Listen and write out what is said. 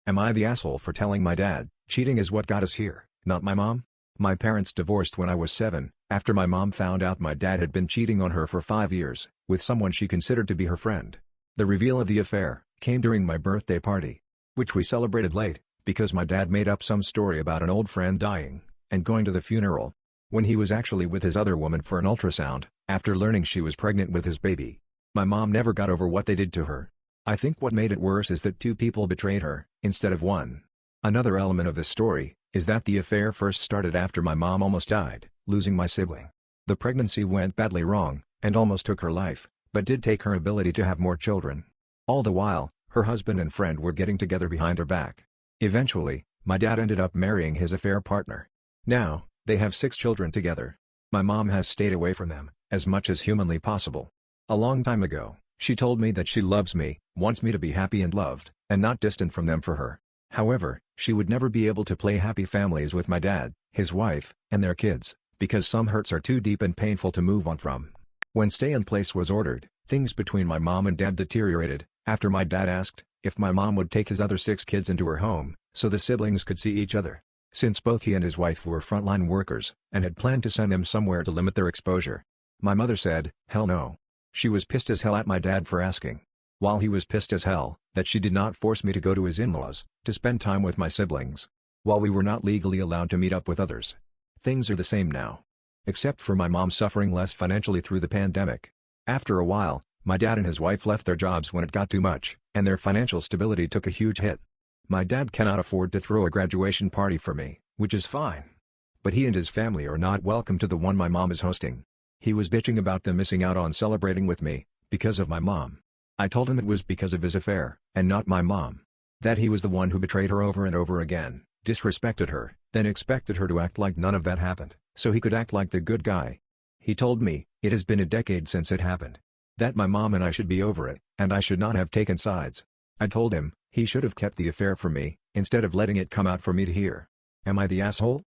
Am I the asshole for telling my dad? Cheating is what got us here, not my mom? My parents divorced when I was 7, after my mom found out my dad had been cheating on her for 5 years, with someone she considered to be her friend. The reveal of the affair came during my birthday party, which we celebrated late, because my dad made up some story about an old friend dying, and going to the funeral, when he was actually with his other woman for an ultrasound, after learning she was pregnant with his baby. My mom never got over what they did to her. I think what made it worse is that 2 people betrayed her, instead of 1. Another element of this story is that the affair first started after my mom almost died, losing my sibling. The pregnancy went badly wrong, and almost took her life, but did take her ability to have more children. All the while, her husband and friend were getting together behind her back. Eventually, my dad ended up marrying his affair partner. Now, they have 6 children together. My mom has stayed away from them, as much as humanly possible. A long time ago, she told me that she loves me, wants me to be happy and loved, and not distant from them for her. However, she would never be able to play happy families with my dad, his wife, and their kids, because some hurts are too deep and painful to move on from. When stay-in-place was ordered, things between my mom and dad deteriorated, after my dad asked if my mom would take his other 6 kids into her home, so the siblings could see each other. Since both he and his wife were frontline workers, and had planned to send them somewhere to limit their exposure. My mother said, hell no. She was pissed as hell at my dad for asking. While he was pissed as hell that she did not force me to go to his in-laws, to spend time with my siblings. While we were not legally allowed to meet up with others. Things are the same now. Except for my mom suffering less financially through the pandemic. After a while, my dad and his wife left their jobs when it got too much, and their financial stability took a huge hit. My dad cannot afford to throw a graduation party for me, which is fine. But he and his family are not welcome to the one my mom is hosting. He was bitching about them missing out on celebrating with me, because of my mom. I told him it was because of his affair, and not my mom. That he was the one who betrayed her over and over again, disrespected her, then expected her to act like none of that happened, so he could act like the good guy. He told me, it has been a decade since it happened. That my mom and I should be over it, and I should not have taken sides. I told him, he should have kept the affair from me, instead of letting it come out for me to hear. Am I the asshole?